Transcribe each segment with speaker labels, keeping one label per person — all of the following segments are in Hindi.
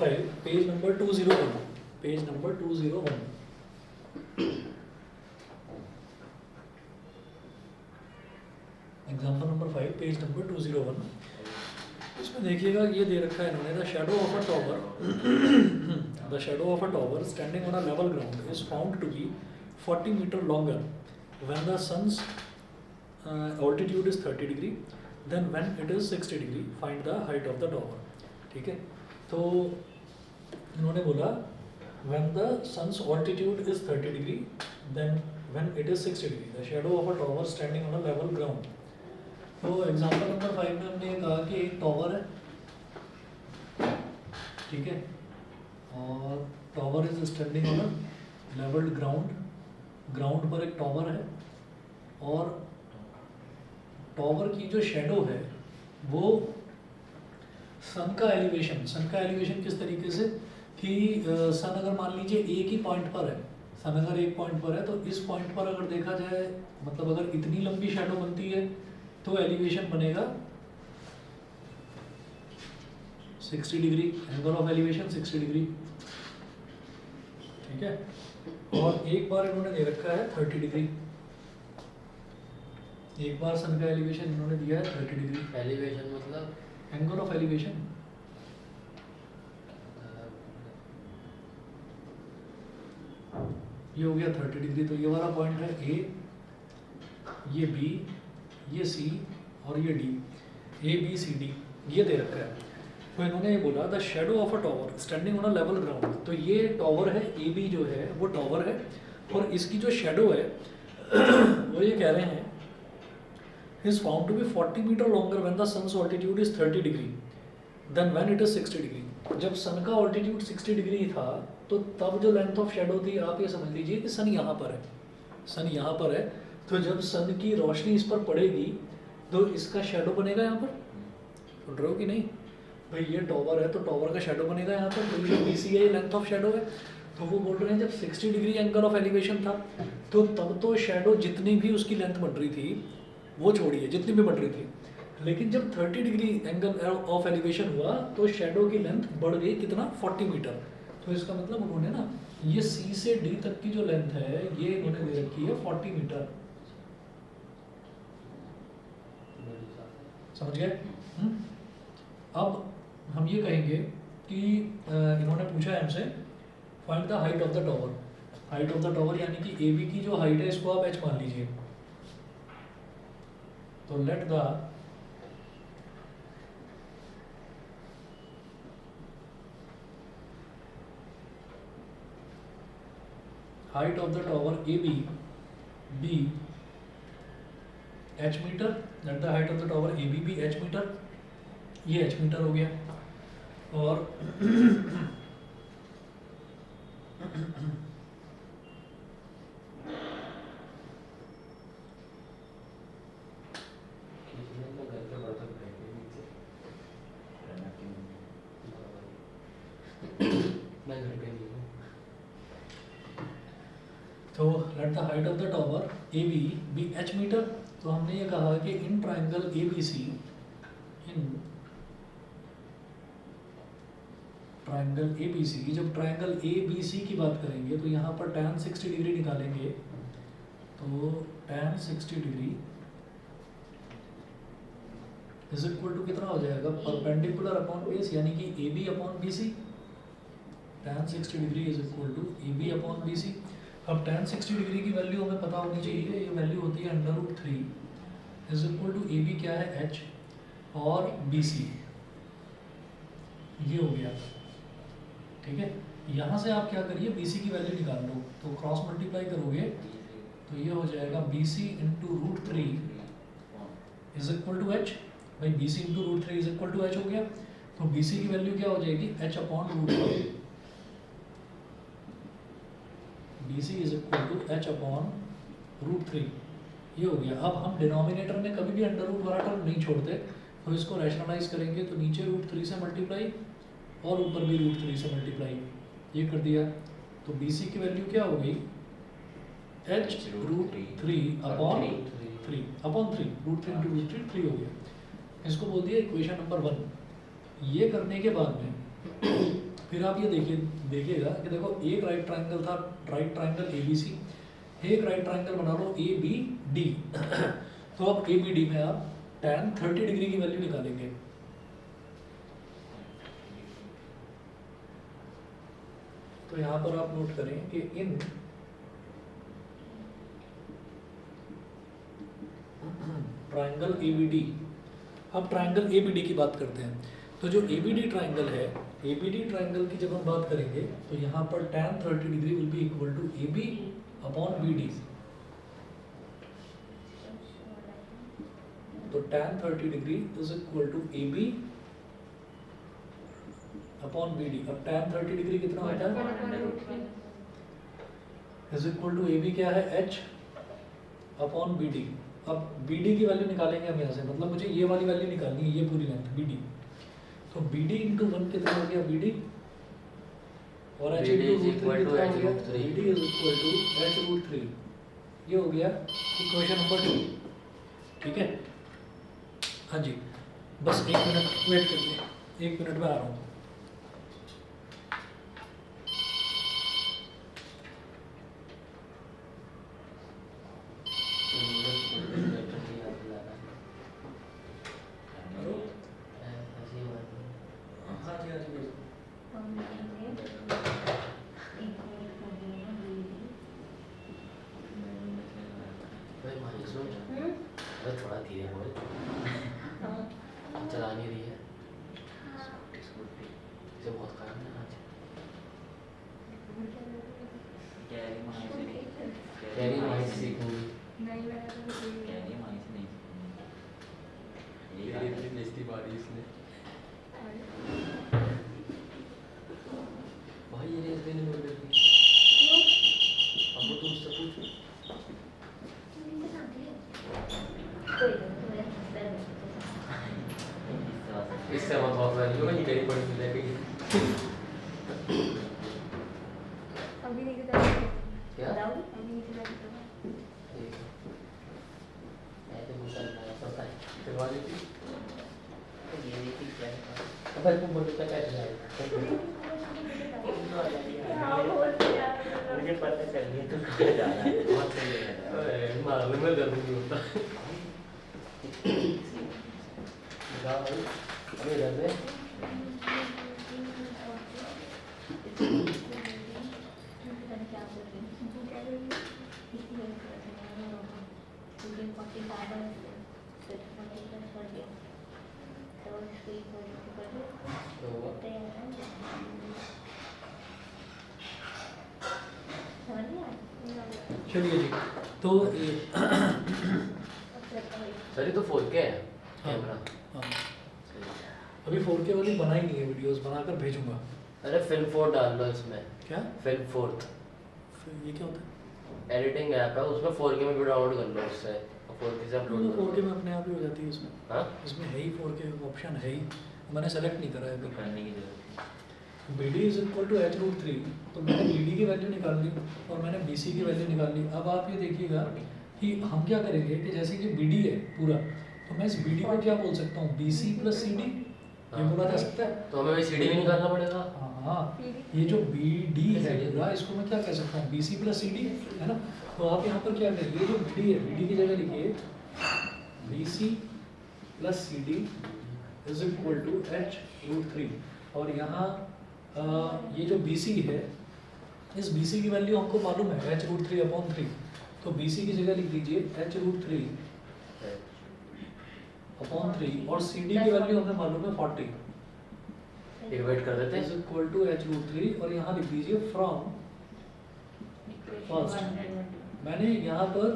Speaker 1: 5, page number 201, page number 201। Example number 5, page number 201। इसमें देखिएगा ये दे रखा है इन्होंने, the shadow of a tower the shadow of a tower standing on a level ground is found to be 40 metre longer when the sun's altitude is 30 degree, then when it is 60 degree find the height of the tower। ठीक है, तो इन्होंने बोला when the sun's altitude is 30 degree, then when it is 60 degree the shadow of a tower standing on a level ground। तो एग्जाम्पल नंबर 5 में हमने कहा कि एक टॉवर है, ठीक है, और tower is standing on a levelled ground, ground पर एक टॉवर है, और टॉवर की जो शेडो है वो सन का एलिवेशन किस तरीके से कि सन अगर मान लीजिए एक ही पॉइंट पर है, सन अगर एक पॉइंट पर है तो इस पॉइंट पर अगर देखा जाए, मतलब अगर इतनी लंबी शेडो बनती है तो एलिवेशन बनेगा 60 degree, angle of elevation 60 degree, ठीक है। और एक बार इन्होंने दे रखा है 30 डिग्री, एक बार सन का एलिवेशन इन्होंने दिया है 30 डिग्री।
Speaker 2: एलिवेशन मतलब
Speaker 1: एंगल ऑफ एलिवेशन, ये हो गया 30 डिग्री, तो ये वाला पॉइंट है ए, ये बी, ये सी और ये D, A B C D ये दे रखा है। तो इन्होंने ये बोला the shadow of a tower standing on a level ground, तो ये टॉवर है, ए बी जो है वो टॉवर है, और इसकी जो शेडो है वो ये कह रहे हैं is found to be 40 meter longer when the sun's altitude is 30 degree than when it is 60 degree। जब सन का ऑल्टीट्यूड 60 डिग्री था तो तब जो लेंथ ऑफ शेडो थी, आप ये समझ लीजिए कि सन यहाँ पर है, सन यहाँ पर है, तो जब सन की रोशनी इस पर पड़ेगी तो इसका शेडो बनेगा यहाँ पर, सुन रहे हो कि नहीं भाई, ये टॉवर है तो टॉवर का शेडो बनेगा यहाँ पर, तो ये BC है, लेंथ ऑफ शेडो है। तो वो बोल रहे हैं जब 60 डिग्री एंगल ऑफ एलिवेशन था तो तब तो शेडो जितनी भी उसकी लेंथ बन रही थी वो छोड़िए, जितनी भी बढ़ रही थी, लेकिन जब 30 डिग्री एंगल ऑफ एलिवेशन हुआ तो शेडो की लेंथ बढ़ गई कितना, 40 मीटर। तो इसका मतलब उन्होंने ना ये C से D तक की जो लेंथ है ये इन्होंने दे रखी है 40 मीटर, समझ गए? अब हम ये कहेंगे कि इन्होंने पूछा है हमसे find the height of the tower, height of the tower यानी कि AB की जो हाइट है इसको आप h मान लीजिए। तो let the height of the tower AB be h metre, let the height of the tower AB be h metre, ये h मीटर हो गया। और तो let the height of the tower AB be h metre. तो हमने ये कहा कि in triangle ABC, in triangle ABC, जब ट्राइंगल ABC की बात करेंगे तो यहाँ पर tan 60 डिग्री निकालेंगे, तो tan 60 degree is equal to कितना हो जाएगा, परपेंडिकुलर अपॉन बेस यानी कि AB upon BC, tan 60 degree is equal to AB upon BC। अब tan 60 डिग्री की वैल्यू हमें पता होनी चाहिए, ये वैल्यू होती है √3 इज इक्वल टू AB क्या है h और BC, ये हो गया, ठीक है। यहाँ से आप क्या करिए BC की वैल्यू निकाल लो, तो क्रॉस मल्टीप्लाई करोगे तो ये हो जाएगा BC into √3 is equal to h, भाई BC into √3 is equal to h हो गया, तो BC की वैल्यू क्या हो जाएगी h upon √3, BC is equal to h upon √3, ये हो गया। अब हम डिनोमिनेटर में कभी भी अंडर रूट वाला टर्म नहीं छोड़ते, तो इसको रैशनलाइज करेंगे तो नीचे √3 से मल्टीप्लाई और ऊपर भी √3 से मल्टीप्लाई, ये कर दिया, तो BC की वैल्यू क्या हो गई h √3 अपॉन 3 अपॉन 3, √3 इंटू √3 3 हो गया। इसको बोल दिया इक्वेशन नंबर 1। ये करने के बाद में फिर आप ये देखिएगा कि देखो एक राइट ट्राइंगल था, राइट ट्राइंगल ABC, एक राइट ट्राइंगल बना लो ABD। तो अब ABD में आप tan 30 डिग्री की वैल्यू निकालेंगे। तो यहाँ पर आप नोट करें कि इन ट्राइंगल ABD, अब ट्राइंगल ABD की बात करते हैं। तो जो ABD ट्राइंगल है, ABD ट्राइंगल की जब हम बात करेंगे तो यहाँ पर tan 30 degree will be equal to AB upon BD। तो tan 30 degree is equal to AB upon BD। अब tan 30 डिग्री कितना होता है, इज इक्वल टू AB क्या है, H अपॉन BD। अब BD की वैल्यू निकालेंगे हम यहाँ से, मतलब मुझे ये वाली वैल्यू निकालनी है, ये पूरी लेंथ BD। तो BD इंटू 1 कितना हो गया BD, और H इंटू रूट 3 कितना हो गया, BD is equal to H root 3। ये हो गया इक्वेशन नंबर 2। ठीक है, हाँ जी, बस 1 मिनट वेट करिए, 1 मिनट में आ रहा हूँ।
Speaker 2: थोड़ा धीरे बोल, चला नहीं रही है इसे, बहुत खराब है आज। कैरी माइंड सीखूंगी, इतनी बेइज्जती मारी इसने भाई, ये रेस देने में लगी। अब वो तुमसे पूछ, इससे मत बहुत सारी जो नहीं करी पड़ी मिले गई।
Speaker 3: अभी नहीं किया
Speaker 2: क्या
Speaker 3: अभी नहीं किया
Speaker 2: मैं तो गुस्सा नहीं पता है
Speaker 4: करवा दी थी।
Speaker 2: ये देखिए क्या है, अब तुम बोलते क्या कर
Speaker 4: मुझे पता चल गया तू कहाँ जा रहा है, बहुत सही है।
Speaker 2: रहा मालूम है जरूर नहीं होता। अभी इधर से
Speaker 1: चलिए जी, तो
Speaker 2: सर ये तो 4K है कैमरा।
Speaker 1: हाँ, अभी 4K वाली बनाई नहीं है, वीडियोस बनाकर भेजूंगा।
Speaker 2: अरे फिल्म 4 डाल लो इसमें,
Speaker 1: क्या
Speaker 2: फिल्म 4
Speaker 1: फिर ये क्या होता है,
Speaker 2: एडिटिंग ऐप है, उसमें 4K में भी डाउनलोड कर लो, उससे 4K से अपलोड
Speaker 1: तो
Speaker 2: कर
Speaker 1: 4K
Speaker 2: लो।
Speaker 1: में अपने आप ही हो जाती है इसमें।
Speaker 2: हाँ
Speaker 1: इसमें है ही 4K ऑप्शन है ही, मैंने सेलेक्ट नहीं करा है अभी।
Speaker 4: करने की जरूरत है।
Speaker 1: BD is equal to H root 3, तो मैंने BD की वैल्यू निकाल ली और मैंने BC की वैल्यू निकाल ली। अब आप ये देखिएगा कि हम क्या करेंगे कि जैसे कि BD है पूरा, तो मैं इस BD को क्या बोल सकता हूँ, BC प्लस CD, ये बोला जा सकता है।
Speaker 2: तो हमें भी CD भी निकालना पड़ेगा।
Speaker 1: हाँ, ये जो BD है पूरा, इसको मैं क्या कह सकता हूँ, BC प्लस CD, है ना। तो आप यहाँ पर क्या करेंगे, जो BD है, BD की जगह लिखिए BC plus CD is equal to H root 3, और यहाँ ये जो BC है, इस BC की वैल्यू हमको मालूम है H रूट 3 अपॉन 3, तो BC की जगह लिख दीजिए H रूट 3 अपॉन 3, और CD की वैल्यू हमें मालूम है 40,
Speaker 2: डिवाइड कर देते
Speaker 1: इज
Speaker 2: हैं।
Speaker 1: इक्वल टू H रूट 3, और यहाँ लिख दीजिए फ्रॉम फर्स्ट। मैंने यहाँ पर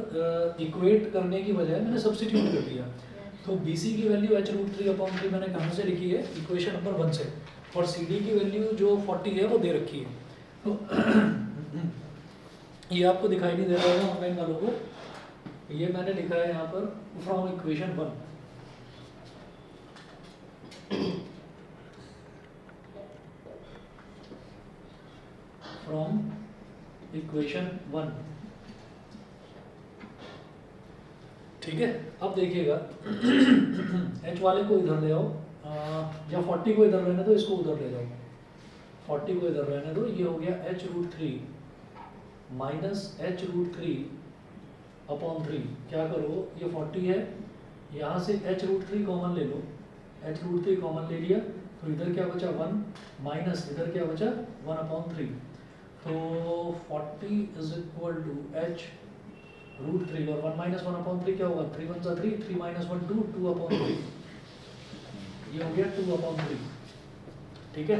Speaker 1: इक्वेट करने की बजाय मैंने सब्स्टिट्यूट कर दिया, तो BC की वैल्यू H रूट 3 अपॉन 3 मैंने कहाँ से लिखी है, इक्वेशन नंबर 1 से, और CD की वैल्यू जो 40 है वो दे रखी है। तो ये आपको दिखाई नहीं दे रहा होगा ऑनलाइन वालों को, ये मैंने लिखा है यहाँ पर फ्रॉम इक्वेशन 1। फ्रॉम इक्वेशन 1, ठीक है। अब देखिएगा H वाले को इधर ले आओ, या 40 को इधर लेना तो इसको उधर ले जाओ, 40 को इधर रहने दो, ये हो गया h√3 माइनस h√3 अपॉन 3। क्या करो, ये 40 है, यहाँ से h√3 कॉमन ले लो, h√3 कॉमन ले लिया तो इधर क्या बचा 1 माइनस इधर क्या बचा 1/3। तो 40 इज इक्वल टू h√3 और 1 माइनस 1/3 क्या होगा, 3 1 3, 3 माइनस 1 2, 2/3, ये हो गया 2/3। ठीक है,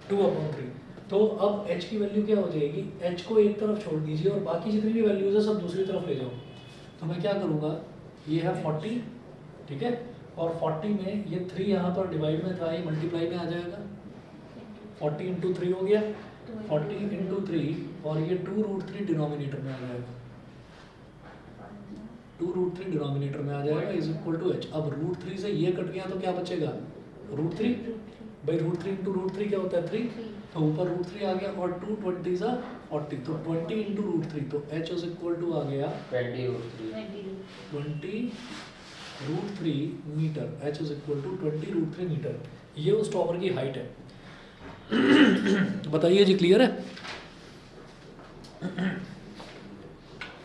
Speaker 1: 2/3। तो अब h की वैल्यू क्या हो जाएगी, h को एक तरफ छोड़ दीजिए और बाकी जितनी भी वैल्यूज है सब दूसरी तरफ ले जाओ। तो मैं क्या करूँगा, ये है 40, ठीक है, और 40 में ये 3 यहाँ पर डिवाइड में था, ये मल्टीप्लाई में आ जाएगा, 40 इंटू 3 हो गया, 40 इंटू 3 और ये 2√3 डिनोमिनेटर में आ जाएगा, 2√3 डिनोमिनेटर में आ जाएगा इज इक्वल टू h। अब √3 से ये कट गया तो क्या बचेगा, √3 भाई, √3 इंटू √3 क्या होता है 3, तो ऊपर √3 आ गया और 2 20 सा 40, तो 20 इंटू √3 तो h इज इक्वल टू आ गया 20√3 metre, h is equal to 20√3 metre. ये उस टॉवर की हाइट है। बताइए जी, क्लियर है,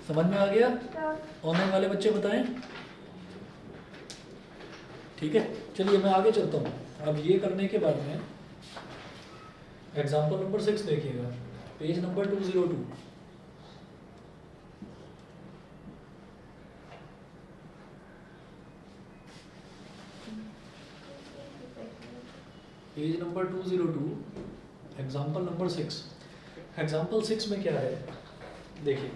Speaker 1: समझ में आ गया? ऑनलाइन वाले बच्चे बताएं। ठीक है, चलिए मैं आगे चलता हूँ। अब ये करने के बाद में एग्जाम्पल नंबर 6 देखिएगा, page number 202। Page number 202, example number 6। Example 6 में क्या है, देखिए,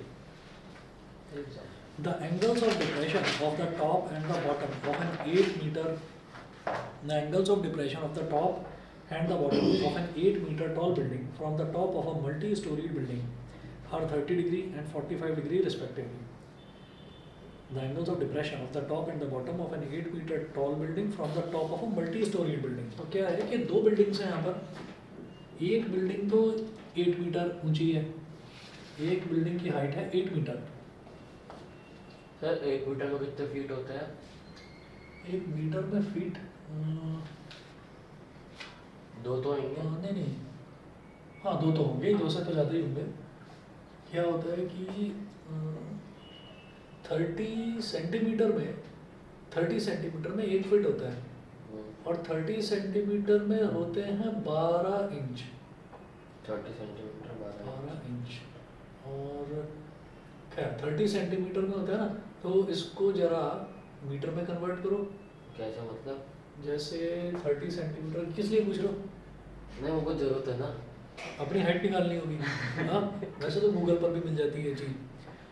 Speaker 1: the angles of depression of the top and the bottom of an 8 meter, the angles of depression of the top and the bottom of an 8 meter tall building from the top of a multi-storied building are 30 degree and 45 degree respectively. The angles of depression of the top and the bottom of an 8 meter tall building from the top of a multi-storied building. तो क्या है कि दो बिल्डिंग्स हैं यहाँ पर, एक बिल्डिंग तो 8 मीटर ऊंची है, एक बिल्डिंग की हाइट है 8 मीटर।
Speaker 4: सर 1 मीटर में कितने फीट होते हैं?
Speaker 1: 1 मीटर में फीट
Speaker 4: 2 तो होंगे।
Speaker 1: नहीं, हाँ 2 तो होंगे, 2 से तो ज़्यादा ही होंगे। क्या होता है कि 30 सेंटीमीटर में 1 फीट होता है और 30 सेंटीमीटर में होते हैं 12 इंच।
Speaker 4: 30 सेंटीमीटर
Speaker 1: 12 इंच और खैर 30 सेंटीमीटर में होता है ना, तो इसको जरा मीटर में कन्वर्ट करो।
Speaker 4: कैसे मतलब?
Speaker 1: जैसे 30 सेंटीमीटर किस लिए पूछ रहे हो?
Speaker 4: नहीं, मुझको जरूरत है ना,
Speaker 1: अपनी हाइट निकालनी होगी। हाँ, वैसे तो गूगल पर भी मिल जाती है चीज़,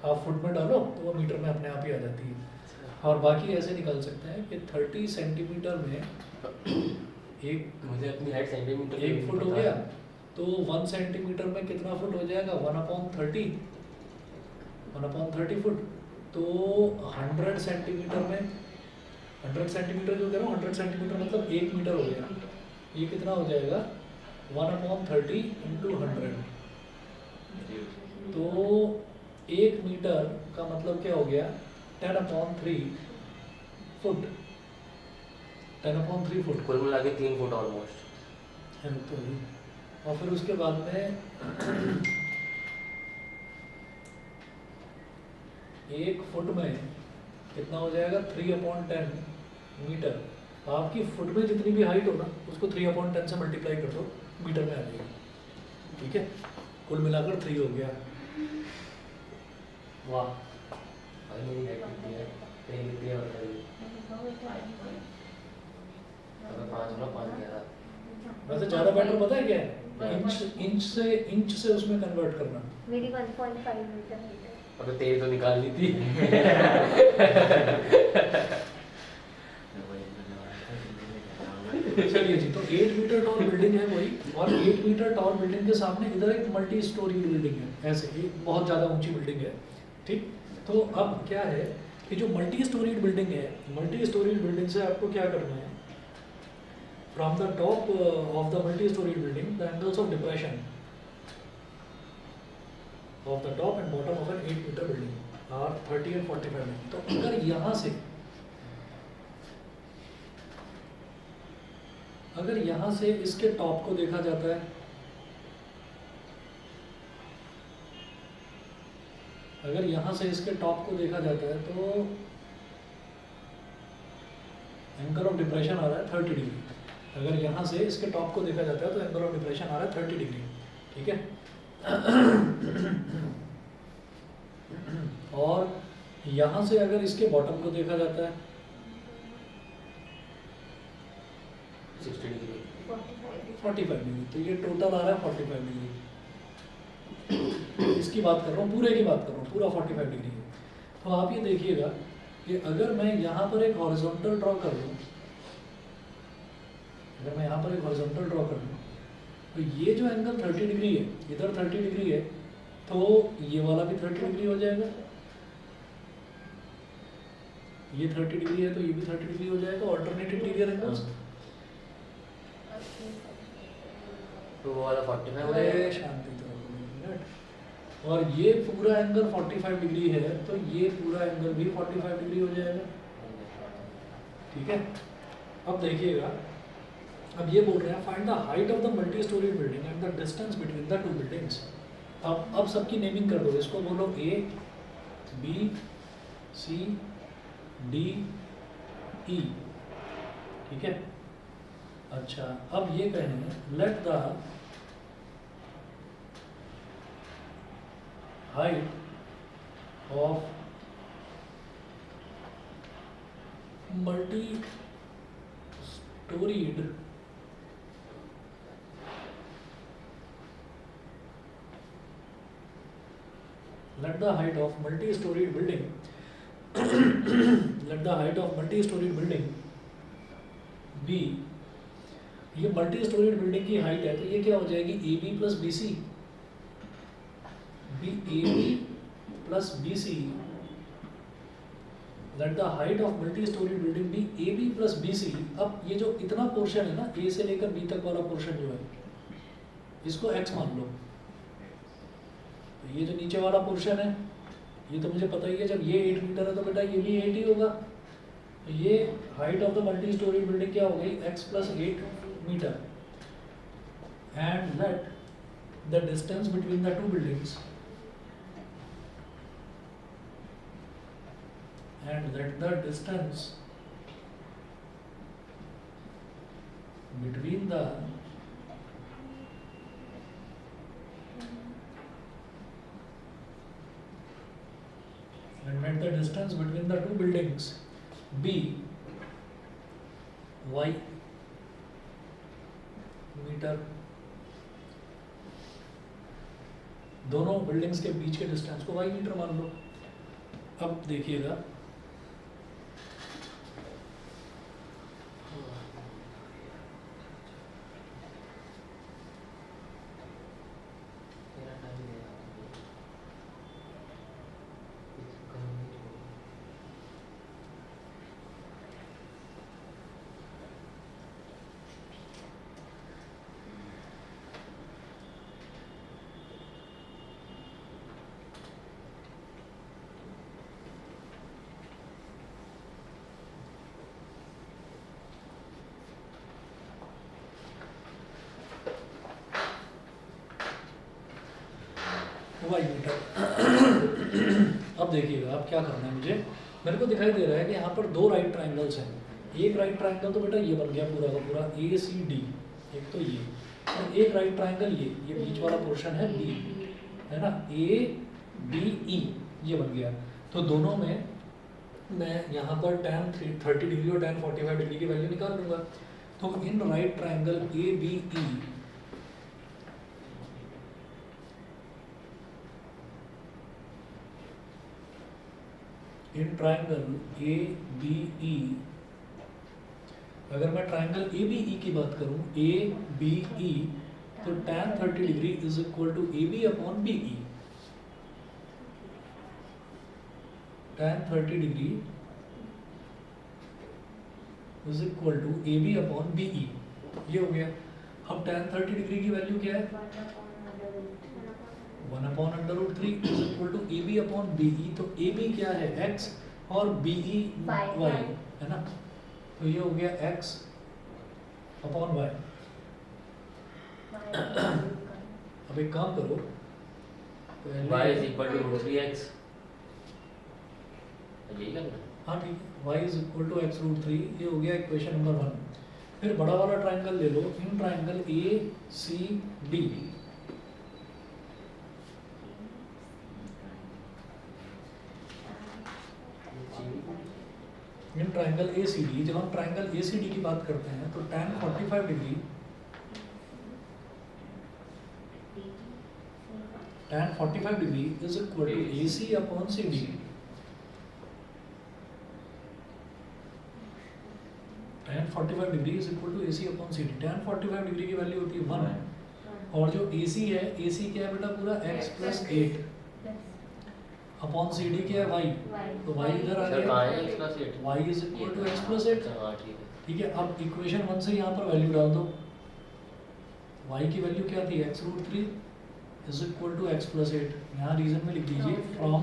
Speaker 1: आप फुट में डालो तो वो मीटर में अपने आप ही आ जाती है। और बाकी ऐसे निकाल सकते हैं कि 30 सेंटीमीटर में
Speaker 4: मुझे अपनी हाइट सेंटीमीटर
Speaker 1: 1 फुट हो गया, तो 1 सेंटीमीटर में कितना फुट हो जाएगा, 1/30 फुट। तो 100 सेंटीमीटर में 100 सेंटीमीटर जो कह रहा हूँ, 100 सेंटीमीटर मतलब 1 मीटर हो गया। ये कितना हो जाएगा, 1/30 इंटू 100। तो 1 मीटर का मतलब क्या हो गया, 10/3 फुट, 10/3 फुट।
Speaker 4: कुल मिला के 3 फुट ऑलमोस्ट
Speaker 1: है तो ही। और फिर उसके बाद में 1 फुट में कितना हो जाएगा, 3/10 मीटर। आपकी फुट में जितनी भी हाइट हो ना, उसको 3/10 से मल्टीप्लाई कर दो, मीटर में आ जाएगी। ठीक है, कुल मिलाकर 3 हो गया। वाह,
Speaker 4: और मेरी हाइट कितनी है? 3 कितनी है बताइए? अगर 5 ना 5 11।
Speaker 1: वैसे ज़्यादा बेटर पता है क्या है, इंच से उसमें कन्वर्ट करना।
Speaker 3: मेरी 1.5 मीटर है।
Speaker 4: अबे तेरी तो निकालनी थी।
Speaker 1: चलिए जी, तो 8 मीटर टॉल बिल्डिंग है वही, और 8 मीटर टॉल बिल्डिंग के सामने इधर एक मल्टी स्टोरी बिल्डिंग है, ऐसे एक बहुत ज़्यादा ऊंची बिल्डिंग है। ठीक, तो अब क्या है कि जो मल्टी स्टोरीड बिल्डिंग है, मल्टी स्टोरीड बिल्डिंग से आपको क्या करना है, from the top of the multi storeyed building the angles of depression of the top and bottom of an 8 metre building are 30 and 45। तो अगर यहाँ से इसके टॉप को देखा जाता है, अगर यहाँ से इसके टॉप को देखा जाता है तो एंगल ऑफ डिप्रेशन आ रहा है 30 डिग्री। अगर यहाँ से इसके टॉप को देखा जाता है तो एंगल ऑफ डिप्रेशन आ रहा है 30 डिग्री। ठीक है। और यहाँ से अगर इसके बॉटम को देखा जाता है
Speaker 2: 60 डिग्री
Speaker 1: 45 डिग्री, तो ये टोटल आ रहा है 45 डिग्री। इसकी बात कर रहा हूँ, पूरे की बात कर रहा हूँ, पूरा 45 डिग्री है। तो आप ये देखिएगा कि अगर मैं यहाँ पर एक हॉरिजॉन्टल ड्रॉ कर लूँ, अगर मैं यहाँ पर एक हॉरिजॉन्टल ड्रॉ कर लूँ, तो ये जो एंगल 30 डिग्री है, इधर 30 डिग्री है, तो ये वाला भी 30 डिग्री हो जाएगा। ये 30 डिग्री है तो ये भी 30 डिग्री हो जाएगा। Alternate interior angles.
Speaker 2: तो वो वाला 45 हो
Speaker 1: अरे
Speaker 2: जाएगा।
Speaker 1: शांति तो रखो, एक मिनट। और ये पूरा एंगल 45 डिग्री है तो ये पूरा एंगल भी 45 डिग्री हो जाएगा। ठीक है। अब देखिएगा, अब ये बोल रहे हैं find the height of the multi storey building and the distance between the two buildings. अब सबकी नेमिंग कर दो, इसको बोलो ए बी सी डी ई। ठीक है। अच्छा, अब ये कहें late the height of multi storeyed let the height of multi-storied building let the height of multi-storied building be, ये multi-storied building की height है तो ये क्या हो जाएगी AB plus BC, AB plus BC। let the height of multi-storied building be AB plus BC। अब ये जो इतना पोर्शन है ना, A से लेकर B तक वाला पोर्शन जो है, इसको X मान लो। ये जो नीचे वाला पोर्शन है ये तो मुझे पता ही है, जब ये 8 मीटर है तो बेटा ये भी 8 ही होगा। तो ये height of the multi storey building क्या हो गई, x plus 8 metre. And let the distance between the two buildings and let the distance between the two buildings be y metre. दोनों बिल्डिंग्स के बीच के डिस्टेंस को y मीटर मान लो। अब देखिएगा, वाई मीटर। अब देखिएगा, अब क्या करना है मुझे, मेरे को दिखाई दे रहा है कि यहाँ पर दो राइट ट्राइंगल्स हैं। एक राइट ट्राइंगल तो बेटा ये बन गया पूरा का पूरा ACD, एक तो ये, और एक राइट ट्राइंगल ये बीच वाला पोर्शन है B, है ना, ABE ये बन गया। तो दोनों में मैं यहाँ पर tan 30 डिग्री और tan 45 डिग्री की वैल्यू निकाल लूँगा। तो in right triangle ABE in triangle ABE, अगर मैं ट्राइंगल ABE की बात करूं, ABE, तो tan 30 degree is equal to AB upon BE। tan 30 degree is equal to AB upon BE, ये हो गया। अब tan 30 डिग्री की वैल्यू क्या है, 1/√3 is equal to AB upon BE। तो AB क्या है, x, और BE y, है ना। तो ये हो गया x अपॉन y। अब एक काम करो,
Speaker 2: y is equal to √3x।
Speaker 4: यही करना है।
Speaker 1: हाँ ठीक है, y is equal to x root 3, ये हो गया इक्वेशन नंबर 1। फिर बड़ा वाला ट्राइंगल ले लो, in triangle A C D, in triangle A C D, जब हम ट्राइंगल ए सी डी की बात करते हैं तो tan 45 degree, tan 45 degree is equal to A C upon C D. tan 45 degree is equal to A C upon C D. tan 45 degree की वैल्यू होती है 1, और जो ए सी है, ए सी क्या है बेटा, पूरा x plus 8 upon C D क्या है y, तो y इधर आ
Speaker 4: सर कहाँ है
Speaker 1: गया,
Speaker 4: x plus 8?
Speaker 1: y is equal to x plus 8।
Speaker 4: हाँ ठीक है।
Speaker 1: ठीक है, अब इक्वेशन 1 से यहाँ पर वैल्यू डाल दो, y की वैल्यू क्या थी, x root 3 is equal to x plus 8। यहाँ रीजन में लिख दीजिए फ्रॉम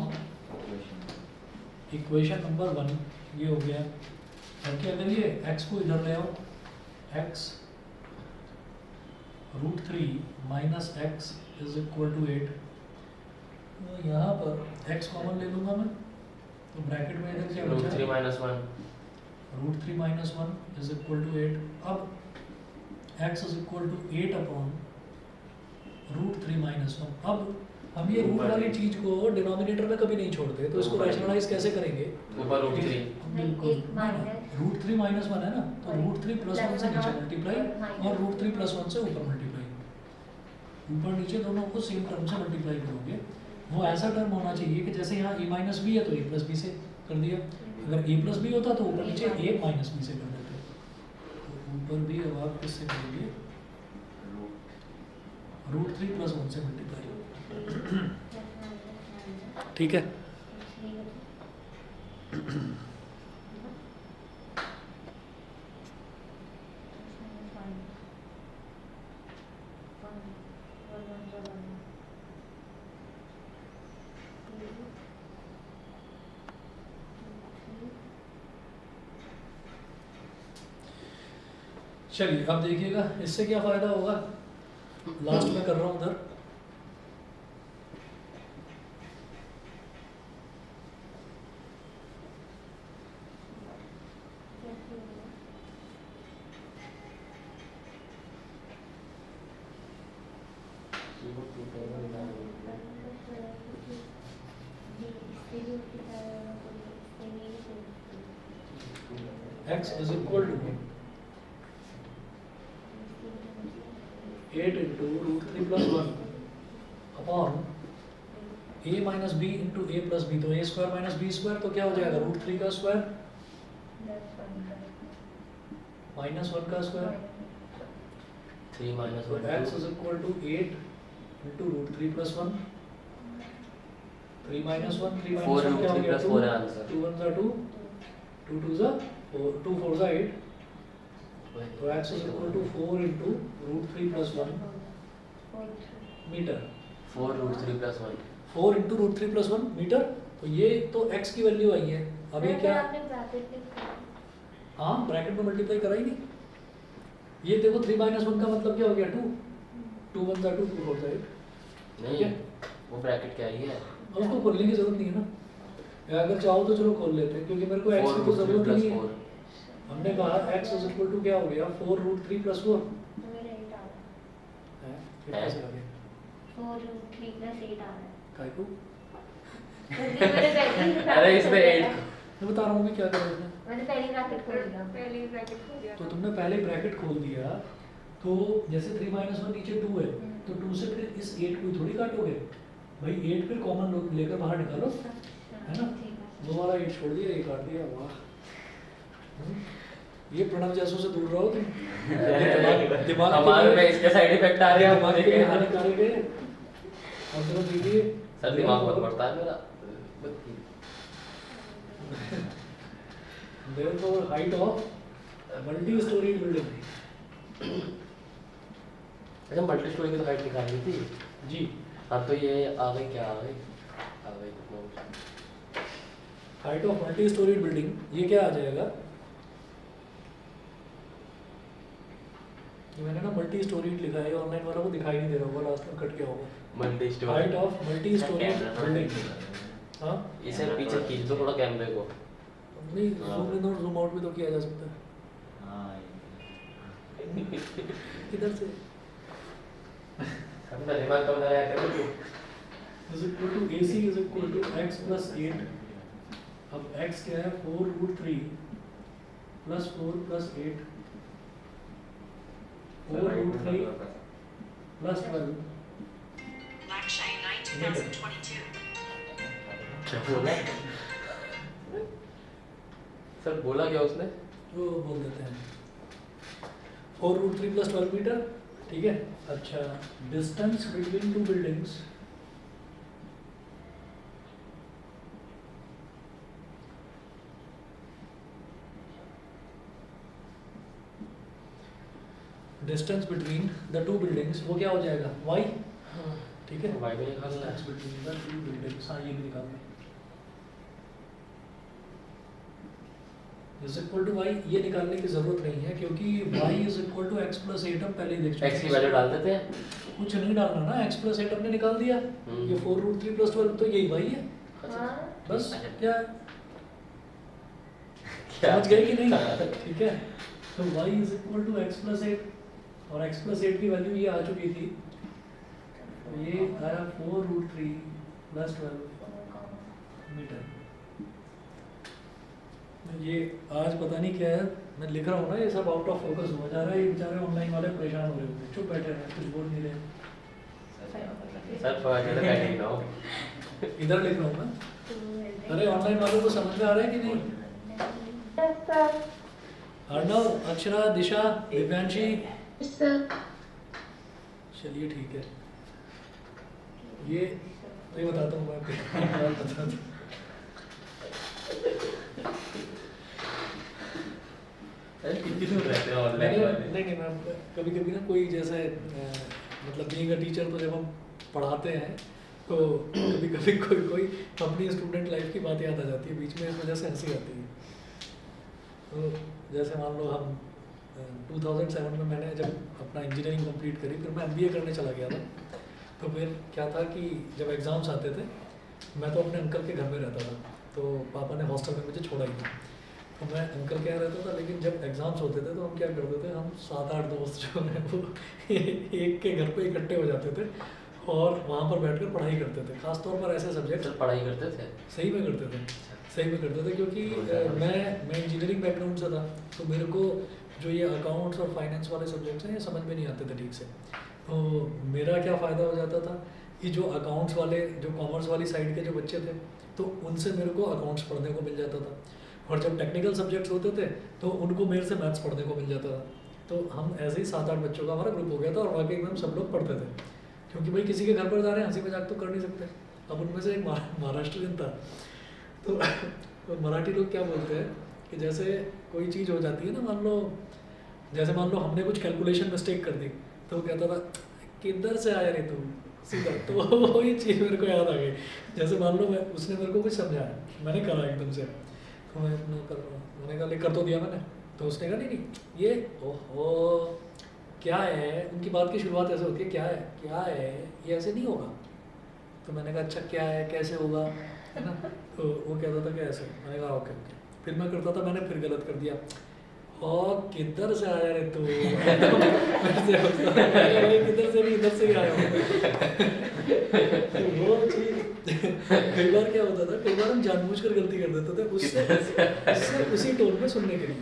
Speaker 1: इक्वेशन नंबर 1, ये हो गया। ओके, अगर ये x को इधर ले आओ, x root 3 minus x is equal to 8, तो यहाँ पर x कॉमन ले लूँगा मैं, तो ब्रैकेट में इधर क्या
Speaker 4: रूट
Speaker 1: बचा,
Speaker 4: 3 minus 1।
Speaker 1: Root 3 minus 1 is equal to 8। अब x is equal to 8 upon root 3 minus 1। अब हम ये रूट वाली चीज को डिनोमिनेटर में कभी नहीं छोड़ते, तो इसको रैशनलाइज कैसे करेंगे,
Speaker 4: ऊपर रूट 3।
Speaker 1: बिल्कुल रूट 3 माइनस 1 है ना, तो रूट 3 प्लस 1 से नीचे मल्टीप्लाई और रूट 3 प्लस 1 से ऊपर मल्टीप्लाई, ऊपर नीचे दोनों को सेम टर्म से मल्टीप्लाई करोगे। वो ऐसा टर्म होना चाहिए कि जैसे यहाँ a माइनस बी है तो a प्लस बी से कर दिया, अगर a प्लस बी होता तो ऊपर नीचे a माइनस बी से कर देते, तो ऊपर भी अब आप किससे करोगे, रूट 3 प्लस 1 से मल्टीप्लाई। ठीक है, चलिए अब देखिएगा इससे क्या फायदा होगा, लास्ट में कर रहा हूँ उधर। x is equal to 8 into root 3 plus 1 upon a minus b into a plus b, तो a square minus b square तो क्या हो जाएगा, रूट 3 का स्क्वायर माइनस 1 का स्क्वायर,
Speaker 4: 3 माइनस
Speaker 1: तो
Speaker 4: 1
Speaker 1: x is equal to 8 into root 3 plus 1, 3 minus 1, 3 minus
Speaker 4: 4
Speaker 1: 1 क्या हो
Speaker 4: root 3
Speaker 1: गया,
Speaker 4: plus 4 है आंसर।
Speaker 1: 2 1 2, 2 2 4, 2 4 8, तो x is equal to 4 into root 3 plus 1 metre,
Speaker 4: 4 root 3 plus 1।
Speaker 1: 4 into root 3 plus 1 metre. तो ये तो x की वैल्यू आई है, अब ये क्या,
Speaker 3: आपने ब्रैकेट लिखा है?
Speaker 1: हाँ ब्रैकेट में मल्टीप्लाई करा ही नहीं, ये देखो 3 minus 1 का मतलब क्या हो गया, 2, 2 1 2, 2 4 8,
Speaker 4: नहीं वो ब्रैकेट क्या ही है,
Speaker 1: और उसको खोलने की जरूरत नहीं है ना, या अगर चाहो तो चलो खोल लेते हैं, क्योंकि मेरे को x
Speaker 4: 4
Speaker 1: की तो
Speaker 4: रूट 3
Speaker 1: जरूरत ही
Speaker 4: प्लस
Speaker 1: नहीं है।
Speaker 4: 4।
Speaker 1: हमने कहा x is equal to क्या हो गया, 4 root 3 plus 4
Speaker 3: मेरा 8 आ रहा है।
Speaker 1: है, फिर कैसे आ गया,
Speaker 3: 4 root 3 plus 8 आ रहा है।
Speaker 1: काय को,
Speaker 3: क्योंकि मैंने पहले ही
Speaker 4: अरे इसमें
Speaker 3: bracket
Speaker 4: 8
Speaker 1: मैं बता रहा हूँ कि क्या करोगे,
Speaker 3: मैंने पहले ही ब्रैकेट खोल दिया।
Speaker 5: पहले ही ब्रैकेट खोल दिया
Speaker 1: तो
Speaker 5: था।
Speaker 1: तुमने पहले ब्रैकेट खोल दिया, तो जैसे 3 minus 1 नीचे 2 है, तो 2 से फिर इस 8 को थोड़ी काटोगे भाई, 8 फिर कॉमन लेकर बाहर निकालो, है ना,
Speaker 3: ठीक है।
Speaker 1: वो वाला 8 छोड़ दिया, ये काट दिया, वाह। ये प्रणव जैसों से दूर रहो तुम, दिमाग
Speaker 4: हमारे में इसके साइड इफेक्ट आ रहे हैं,
Speaker 1: दिमाग के लिए हानिकारक है। और चलो देखिए
Speaker 4: सर दिमाग बहुत बढ़ता है मेरा।
Speaker 1: therefore height of multi story building,
Speaker 4: अच्छा मल्टी स्टोरी की तो हाइट निकालनी थी
Speaker 1: जी,
Speaker 4: हाँ, तो ये आ गई, क्या आ गई,
Speaker 1: height of multi storey building, ये क्या आ जाएगा, ये मैंने ना मल्टी स्टोरी लिखा है, ऑनलाइन वालों को दिखाई नहीं दे रहा होगा, लास्ट में कट गया होगा।
Speaker 4: Multi storey
Speaker 1: height of multi storey building, हाँ
Speaker 4: इसे पीछे खींच दो थोड़ा कैमरे को।
Speaker 1: नहीं, जूम इन और जूम आउट भी तो किया जा सकता है।
Speaker 2: हाँ
Speaker 1: किधर से?
Speaker 4: अपना दिमाग तो लगाया करो तू।
Speaker 1: Is equal to AC is equal to x plus 8। अब x क्या है? 4√3 प्लस 4 प्लस 8 4√3 प्लस 12।
Speaker 5: Lakshya 9, 2022.
Speaker 4: क्या बोला? सर बोला क्या उसने?
Speaker 1: वो बोल देते हैं 4√3 प्लस 12 मीटर, ठीक है। अच्छा, distance between two buildings distance between the two buildings वो क्या हो जाएगा? y, ठीक है।
Speaker 4: वाई भी निकालना
Speaker 1: डिस्टेंस
Speaker 4: है।
Speaker 1: बिटवीन द टू बिल्डिंग्स, हाँ ये भी निकालना है। इज इक्वल टू y, ये निकालने की जरूरत नहीं है क्योंकि y is equal to x plus 8 हम पहले ही देख चुके
Speaker 4: एक्स की वैल्यू डाल देते हैं।
Speaker 1: कुछ नहीं डालना ना, x प्लस 8 हमने निकाल दिया। ये 4√3 प्लस 12 तो यही y है,
Speaker 3: हाँ
Speaker 1: बस।
Speaker 4: अच्छा।
Speaker 1: क्या
Speaker 4: क्या?
Speaker 1: समझ गए कि नहीं? ठीक है, तो y is equal to x plus 8 और x प्लस 8 की वैल्यू ये आ चुकी थी, तो ये आया 4√3 प्लस 12 मीटर। ये आज पता नहीं क्या है, मैं लिख रहा हूँ ना, ये सब आउट ऑफ फोकस हो जा रहा है। ये बेचारे ऑनलाइन वाले परेशान हो रहे होंगे, चुप बैठे हैं, कुछ बोल नहीं रहे।
Speaker 4: सर पकड़ के बैठे ना हो।
Speaker 1: इधर लिख रहा हूँ मैं। अरे ऑनलाइन वालों को समझ में आ रहा है कि नहीं? अर्णव, अक्षरा, दिशा, दिव्यांशी, चलिए ठीक है। ये बताता हूँ मैं बताता हूँ।
Speaker 4: कितने रहते हैं ऑनलाइन वाले?
Speaker 1: नहीं मैम, कभी कभी ना कोई जैसे मतलब बीइंग अ टीचर, तो जब हम पढ़ाते हैं तो कभी कभी कोई अपनी स्टूडेंट लाइफ की बात याद आ जाती है बीच में, इस वजह से हंसी आती है। तो जैसे मान लो हम 2007 में मैंने जब अपना इंजीनियरिंग कंप्लीट करी, फिर मैं MBA करने चला गया था। तो फिर क्या था कि जब एग्ज़ाम्स आते थे, मैं तो अपने अंकल के घर में रहता था, तो पापा ने हॉस्टल में मुझे छोड़ा ही था, तो मैं अंकल के यहाँ रहता था। लेकिन जब एग्ज़ाम्स होते थे तो हम क्या करते थे, हम 7-8 दोस्त जो हैं वो एक के घर पे इकट्ठे हो जाते थे और वहाँ पर बैठकर पढ़ाई करते थे। खासतौर पर ऐसे सब्जेक्ट
Speaker 4: सर पढ़ाई करते थे?
Speaker 1: सही में करते थे, सही में करते थे, क्योंकि मैं इंजीनियरिंग बैकग्राउंड से था, तो मेरे को जो ये अकाउंट्स और फाइनेंस वाले सब्जेक्ट्स हैं ये समझ में नहीं आते थे ठीक से। तो मेरा क्या फ़ायदा हो जाता था कि जो अकाउंट्स वाले, जो कॉमर्स वाली साइड के जो बच्चे थे, तो उनसे मेरे को अकाउंट्स पढ़ने को मिल जाता था, और जब टेक्निकल सब्जेक्ट्स होते थे तो उनको मेरे से मैथ्स पढ़ने को मिल जाता था। तो हम ऐसे ही 7-8 बच्चों का हमारा ग्रुप हो गया था, और वाकई में हम सब लोग पढ़ते थे, क्योंकि भाई किसी के घर पर जा रहे हैं, हंसी मजाक तो कर नहीं सकते। अब उनमें से एक महाराष्ट्रियन था, तो मराठी लोग क्या बोलते हैं कि जैसे कोई चीज़ हो जाती है ना, मान लो हमने कुछ कैलकुलेशन मिस्टेक कर दी, तो वो कहता था किधर से आया रे तू, सीधा। तो वो ये चीज़ मेरे को याद आ गई। जैसे मान लो उसने मेरे को कुछ समझाया, मैंने करा एकदम से, तो मैं कर रहा हूँ, मैंने कहा ले कर तो दिया मैंने, तो उसने कहा नहीं ये ओहो क्या है, उनकी बात की शुरुआत ऐसे होती है, क्या है ये ऐसे नहीं होगा। तो मैंने कहा अच्छा क्या है, कैसे होगा, है ना। तो वो कहता था कि ऐसे, मैंने कहा ओके। फिर मैं करता था, मैंने फिर गलत कर दिया, और किधर से आया रे तू। किधर से नहीं, इधर से ही आया हूँ। तो वो चीज़ कई बार क्या होता था, कई बार हम जानबूझकर गलती कर देते थे उससे उसी टोन में सुनने के लिए।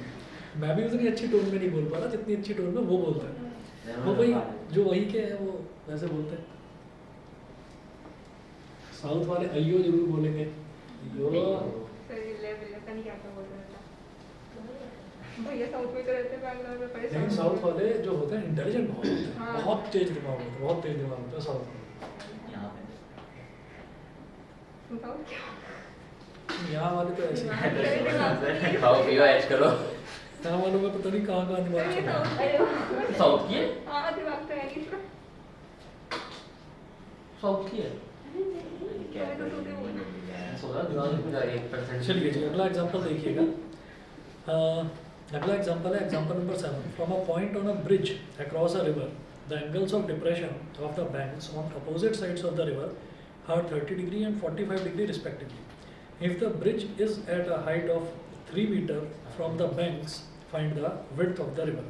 Speaker 1: मैं भी उतनी अच्छी टोन में नहीं बोल पा रहा जितनी अच्छी टोन में वो बोलता है। वो भाई जो वही के हैं वो वैसे बोलते हैं। साउथ वाले अयो जरूर बोलेंगे, अयो।
Speaker 6: भैया साउथ में तो रहते हैं, बैंगलोर में परेशान।
Speaker 1: लेकिन साउथ वाले जो होते हैं इंटेलिजेंट बहुत होते हैं,
Speaker 6: हाँ।
Speaker 1: बहुत तेज दिमाग होता है, बहुत तेज दिमाग होता है साउथ में।
Speaker 2: यहाँ पे
Speaker 6: साउथ क्या?
Speaker 1: यहाँ वाले तो ऐसे ही।
Speaker 4: खाओ पियो ऐश करो।
Speaker 1: यहाँ वालों में पता नहीं कहाँ कहाँ दिमाग चलता है।
Speaker 3: अरे
Speaker 4: साउथ की है?
Speaker 6: हाँ दिमाग तो है नहीं इसका।
Speaker 4: साउथ की है?
Speaker 2: क्या
Speaker 6: मैं तो सोते हुए।
Speaker 4: सोचा दिमाग में 1%।
Speaker 1: चलिए जी, अगला एग्जांपल देखिएगा। अगला एग्जांपल है example number 7। From a point on a bridge across a river, the angles of depression of the banks on opposite sides of the river are 30 degree and 45 degree respectively. If the bridge is at a height of 3 meter from the banks, find the width of the river.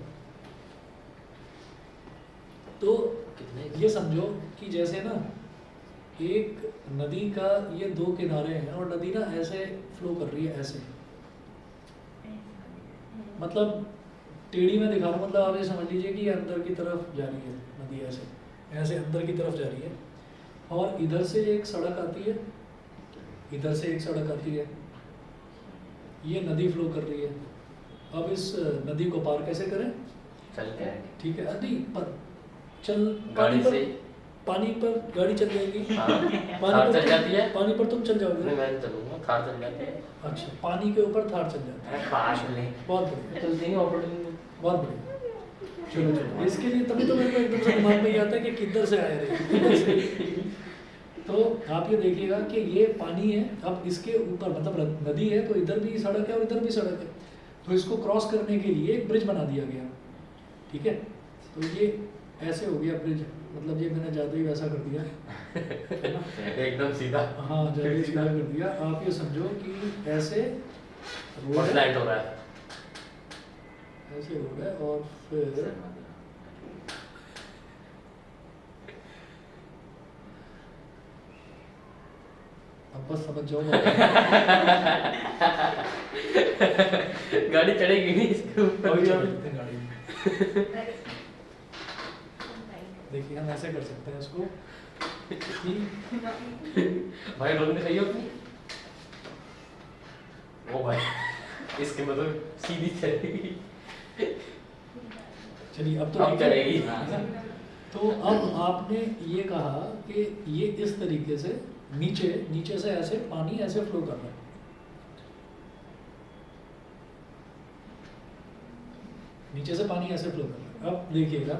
Speaker 1: तो
Speaker 4: कितने
Speaker 1: ये समझो कि जैसे ना एक नदी का ये दो किनारे हैं और नदी ना ऐसे फ्लो कर रही है ऐसे, मतलब टेढ़ी में दिखा रहा हूँ, मतलब आप ये समझ लीजिए कि ये अंदर की तरफ जा रही है नदी, ऐसे ऐसे अंदर की तरफ जा रही है और इधर से एक सड़क आती है, इधर से एक सड़क आती है, ये नदी फ्लो कर रही है। अब इस नदी को पार कैसे करें?
Speaker 4: चल के
Speaker 1: ठीक है, नदी पर चल
Speaker 4: गाड़ी
Speaker 1: पानी पर,
Speaker 4: से
Speaker 1: पानी पर गाड़ी चल जाएगी,
Speaker 4: हाँ
Speaker 1: पानी
Speaker 4: थार
Speaker 1: पर
Speaker 4: चल जाती है।
Speaker 1: पानी पर तुम चल
Speaker 4: नहीं
Speaker 1: जाओगे।
Speaker 4: मैं नहीं चलूंगा, थार चल जाती है।
Speaker 1: अच्छा, पानी के ऊपर थार चल जाती है,
Speaker 4: अरे पास में
Speaker 1: बहुत बढ़िया,
Speaker 4: चलती नहीं ऑपरेटिंग।
Speaker 1: बहुत बढ़िया। चलो चलो, इसके लिए तभी तो मेरे को एकदम से दिमाग में ये आता है कि किधर से आया रे, किधर से। तो आप ये देखिएगा कि ये पानी है, अब इसके ऊपर मतलब नदी है तो इधर भी सड़क है और इधर भी सड़क है, तो इसको क्रॉस करने के लिए एक ब्रिज बना दिया गया, ठीक है। तो ये ऐसे हो गया ब्रिज, मतलब ये मैंने जादू ही वैसा कर दिया है ना,
Speaker 4: एकदम सीधा।
Speaker 1: हाँ जादू ही सीधा कर दिया। आप ये समझो कि ऐसे रोड
Speaker 4: बस
Speaker 1: है,
Speaker 4: लैंड हो रहा है।
Speaker 1: ऐसे रोड है और फिर अब बस समझ जाओ
Speaker 4: गाड़ी चढ़ेगी नहीं इसके ऊपर।
Speaker 1: अभी हम चलते हैं गाड़ी में। देखिए हम ऐसे कर सकते हैं इसको कि
Speaker 4: भाई रोकने सही हो अपनी। ओ भाई इसके मतलब सीधी चलेगी।
Speaker 1: चलिए अब तो
Speaker 4: अब
Speaker 1: ठीक है।
Speaker 4: चलेगी।
Speaker 1: तो अब आपने ये कहा कि ये इस तरीके से नीचे नीचे से ऐसे पानी ऐसे फ्लो कर रहा है, नीचे से पानी ऐसे फ्लो कर रहा है। अब देखिएगा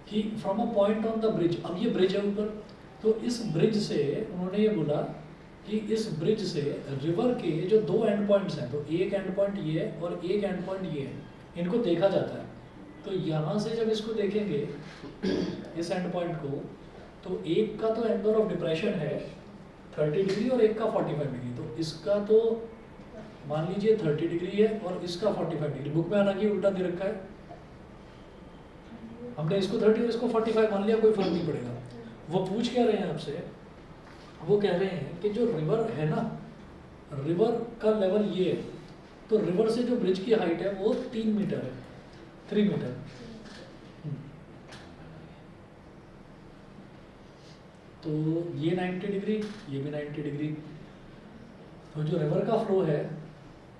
Speaker 1: कि from a point on the bridge, अब ये ब्रिज है ऊपर, तो इस ब्रिज से उन्होंने ये बोला कि इस ब्रिज से रिवर के जो दो एंड पॉइंट्स हैं, तो एक एंड पॉइंट ये है और एक एंड पॉइंट ये है, इनको देखा जाता है। तो यहाँ से जब इसको देखेंगे इस एंड पॉइंट को, तो एक का तो एंगल ऑफ डिप्रेशन है 30 डिग्री और एक का 45 डिग्री, तो इसका तो मान लीजिए 30 डिग्री है और इसका 45 डिग्री। बुक में हालांकि उल्टा दे रखा है, हमने इसको 30 और इसको 45 मान लिया, कोई फर्क नहीं पड़ेगा। वो पूछ क्या रहे हैं आपसे, वो कह रहे हैं कि जो रिवर है ना, रिवर का लेवल ये है, तो रिवर से जो ब्रिज की हाइट है वो 3 मीटर है, 3 मीटर। तो ये 90 डिग्री, ये भी 90 डिग्री। तो जो रिवर का फ्लो है,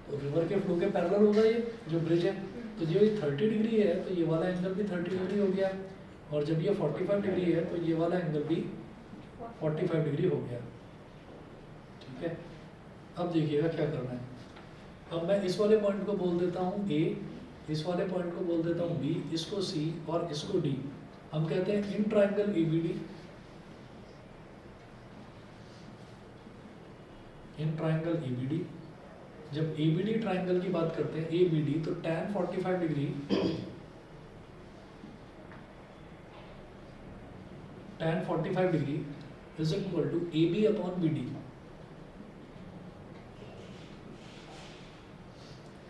Speaker 1: तो रिवर के फ्लो के पैरेलल होगा ये जो ब्रिज है, तो जो ये 30 डिग्री है तो ये वाला एंगल भी 30 डिग्री हो गया, और जब ये 45 डिग्री है तो ये वाला एंगल भी 45 डिग्री हो गया, ठीक है। अब देखिएगा क्या करना है। अब मैं इस वाले पॉइंट को बोल देता हूँ A, इस वाले पॉइंट को बोल देता हूँ B, इसको C और इसको D। हम कहते हैं in triangle ABD, in triangle ABD। जब ABD ट्राइंगल की बात करते हैं ABD, तो tan 45 degree tan 45 degree is equal to AB upon BD।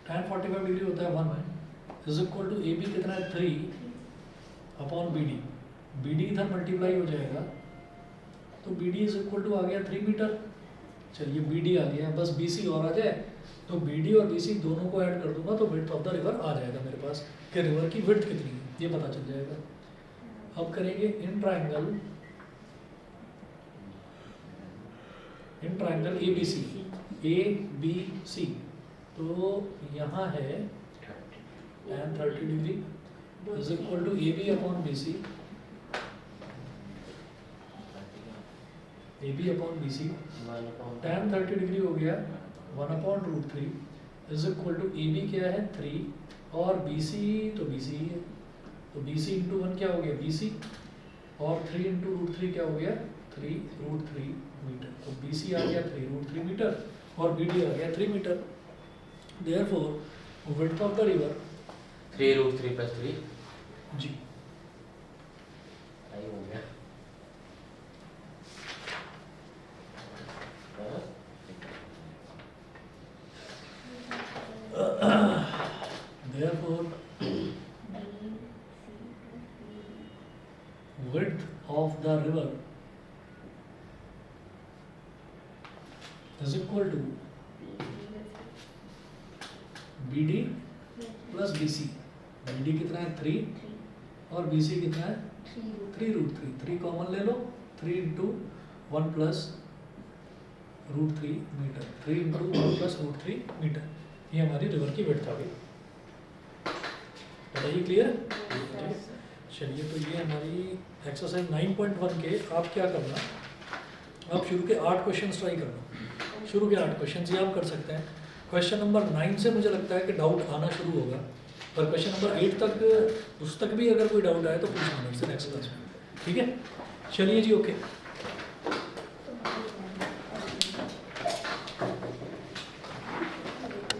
Speaker 1: tan 45 degree होता है 1 इज इक्वल टू AB कितना है 3 अपॉन BD। BD इधर मल्टीप्लाई हो जाएगा, तो BD इज इक्वल टू आ गया 3 मीटर। चलिए BD आ गया, बस BC और आ जाए, तो BD और BC दोनों को ऐड कर दूंगा तो विड्थ ऑफ द रिवर आ जाएगा मेरे पास, कि रिवर की विड्थ कितनी है ये पता चल जाएगा। अब करेंगे इन ट्राइंगल ABC, ABC। तो यहाँ है tan 30 degree is equal to AB upon BC, AB upon BC। tan 30 degree हो गया 1 upon root 3 is equal to AB क्या है 3 और BC, तो BC ही है, तो BC इंटू 1 क्या हो गया BC, और 3 इंटू रूट 3 क्या हो गया 3 रूट 3 मीटर। तो BC आ गया 3 रूट 3 मीटर और BD आ गया 3 metre. Therefore width of the river
Speaker 4: 3 root 3 plus 3
Speaker 1: जी
Speaker 4: सही हो गया।
Speaker 1: Is equal to B D plus B C. B D कितना है 3 और बी सी कितना है 3√3। 3 कॉमन ले लो, 3 into 1 plus √3 metre. 3 into 1 plus √3 metre, ये हमारी रिवर की विड्थ आ गई। बताइए क्लियर? चलिए, तो ये हमारी एक्सरसाइज 9.1 के आप क्या करना, आप शुरू के 8 क्वेश्चन ट्राई करना। शुरू के 8 क्वेश्चन ये आप कर सकते हैं। क्वेश्चन नंबर 9 से मुझे लगता है कि डाउट आना शुरू होगा, पर क्वेश्चन नंबर 8 तक, उस तक भी अगर कोई डाउट आए तो पूछना मेरे से नेक्स्ट क्लास में। ठीक है, चलिए जी, ओके।